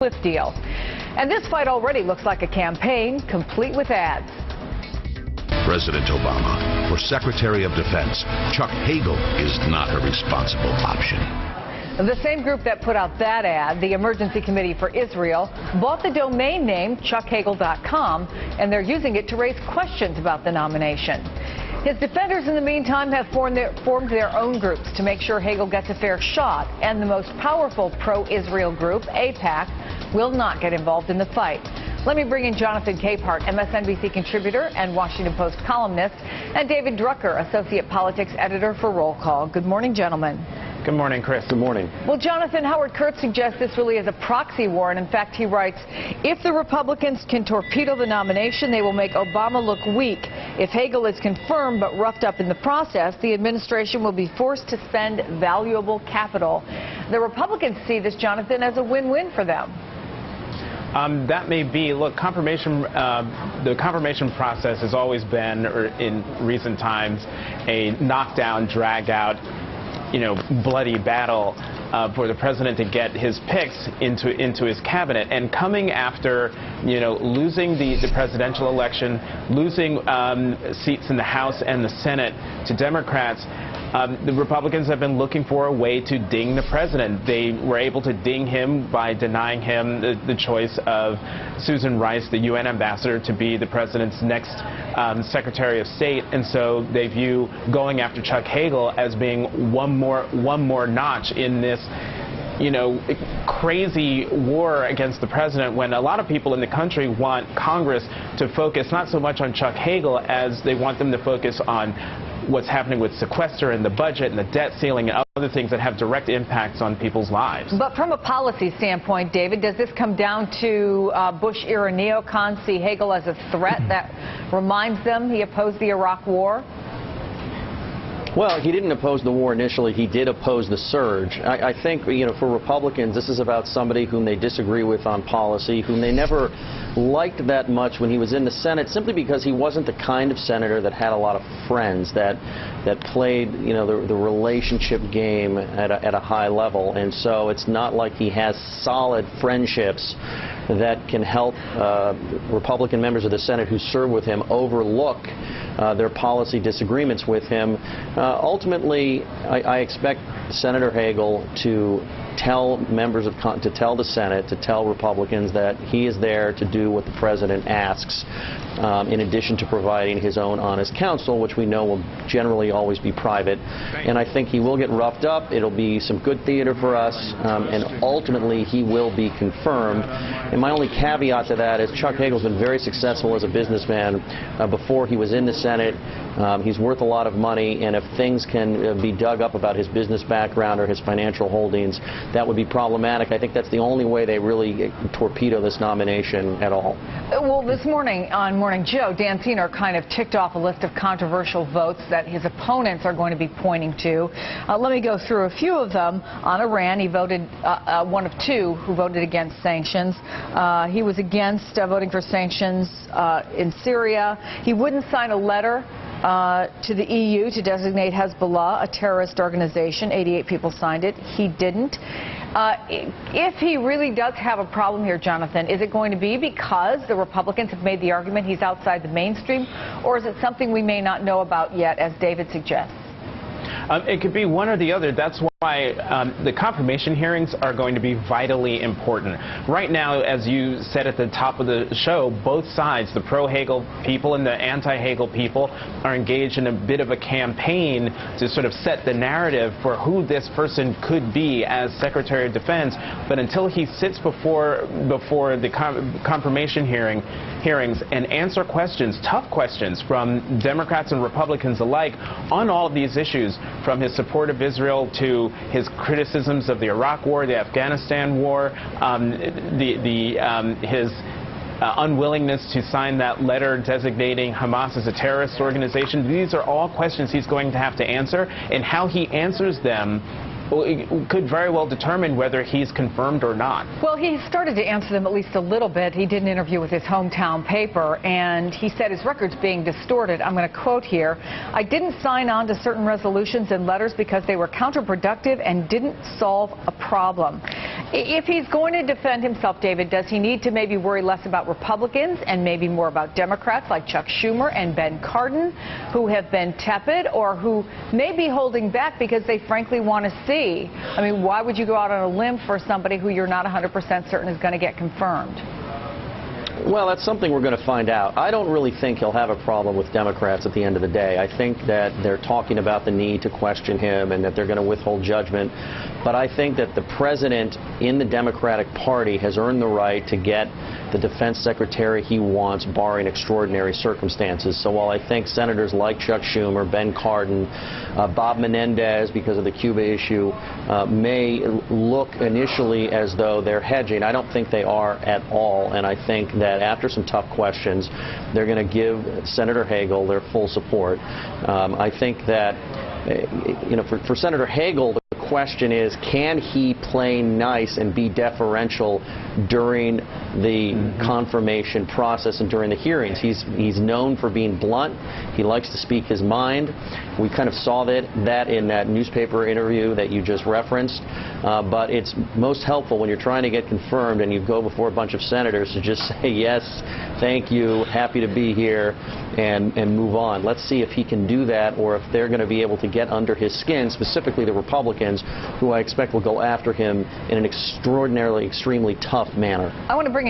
Swift deal. And this fight already looks like a campaign complete with ads. President Obama, for Secretary of Defense, Chuck Hagel is not a responsible option. The same group that put out that ad, the Emergency Committee for Israel, bought the domain name chuckhagel.com, and they're using it to raise questions about the nomination. His defenders, in the meantime, have formed their own groups to make sure Hagel gets a fair shot, and the most powerful pro-Israel group, AIPAC, will not get involved in the fight. Let me bring in Jonathan Capehart, MSNBC contributor and Washington Post columnist, and David Drucker, associate politics editor for Roll Call. Good morning, gentlemen. Good morning, Chris. Good morning. Well, Jonathan, Howard Kurtz suggests this really is a proxy war, and in fact, he writes, if the Republicans can torpedo the nomination, they will make Obama look weak. If Hagel is confirmed but roughed up in the process, the administration will be forced to spend valuable capital. The Republicans see this, Jonathan, as a win-win for them. That may be. Look, the confirmation process has always been, or in recent times, a knockdown, drag-out, bloody battle for the president to get his picks into his cabinet. And coming after, losing the presidential election, losing seats in the House and the Senate to Democrats, the Republicans have been looking for a way to ding the president. They were able to ding him by denying him the choice of Susan Rice, the UN ambassador, to be the president's next Secretary of State. And so they view going after Chuck Hagel as being one more notch in this crazy war against the president, when a lot of people in the country want Congress to focus not so much on Chuck Hagel as they want them to focus on what's happening with sequester and the budget and the debt ceiling and other things that have direct impacts on people's lives. But from a policy standpoint, David, does this come down to Bush-era neocons see Hagel as a threat that reminds them he opposed the Iraq War? Well, he didn't oppose the war initially. He did oppose the surge. I think, for Republicans, this is about somebody whom they disagree with on policy, whom they never liked that much when he was in the Senate, simply because he wasn't the kind of senator that had a lot of friends, that played, the relationship game at a high level. And so it's not like he has solid friendships that can help Republican members of the Senate who serve with him overlook their policy disagreements with him. Ultimately, I expect Senator Hagel to tell the Senate, to tell Republicans that he is there to do what the president asks, in addition to providing his own honest counsel, which we know will generally always be private. And I think he will get roughed up. It'll be some good theater for us, and ultimately he will be confirmed. And my only caveat to that is Chuck Hagel's been very successful as a businessman before he was in the Senate. He's worth a lot of money, and if things can be dug up about his business background or his financial holdings, that would be problematic. I think that's the only way they really torpedo this nomination at all. Well, this morning on Morning Joe, Dan Senor kind of ticked off a list of controversial votes that his opponents are going to be pointing to. Let me go through a few of them. On Iran, he voted one of two who voted against sanctions. He was against voting for sanctions in Syria. He wouldn't sign a letter to the EU to designate Hezbollah a terrorist organization. 88 people signed it. He didn't. If he really does have a problem here, Jonathan, is it going to be because the Republicans have made the argument he's outside the mainstream, or is it something we may not know about yet, as David suggests? It could be one or the other. That's why the confirmation hearings are going to be vitally important. Right now, as you said at the top of the show, both sides, the pro-Hagel people and the anti-Hagel people, are engaged in a bit of a campaign to sort of set the narrative for who this person could be as Secretary of Defense. But until he sits before the confirmation hearings and answer questions, tough questions from Democrats and Republicans alike on all of these issues, from his support of Israel to his criticisms of the Iraq War, the Afghanistan War, his unwillingness to sign that letter designating Hamas as a terrorist organization. These are all questions he's going to have to answer, and how he answers them could very well determine whether he's confirmed or not. Well, he started to answer them at least a little bit. He did an interview with his hometown paper, and he said his record's being distorted. I'm going to quote here: "I didn't sign on to certain resolutions and letters because they were counterproductive and didn't solve a problem." If he's going to defend himself, David, does he need to maybe worry less about Republicans and maybe more about Democrats like Chuck Schumer and Ben Cardin, who have been tepid or who may be holding back because they frankly want to see? I mean, why would you go out on a limb for somebody who you're not 100% certain is going to get confirmed? Well, that's something we're going to find out. I don't really think he'll have a problem with Democrats at the end of the day. I think that they're talking about the need to question him and that they're going to withhold judgment. But I think that the president in the Democratic Party has earned the right to get the defense secretary he wants, barring extraordinary circumstances. So while I think senators like Chuck Schumer, Ben Cardin, Bob Menendez, because of the Cuba issue, may look initially as though they're hedging, I don't think they are at all. And I think that after some tough questions, they're going to give Senator Hagel their full support. I think that, for Senator Hagel, the question is, can he play nice and be deferential during the confirmation process and during the hearings? He's known for being blunt. He likes to speak his mind. We kind of saw that in that newspaper interview that you just referenced. But it's most helpful when you're trying to get confirmed and you go before a bunch of senators to just say, yes, thank you, happy to be here, and move on. Let's see if he can do that, or if they're going to be able to get under his skin, specifically the Republicans, who I expect will go after him in an extraordinarily, extremely tough manner. I want to bring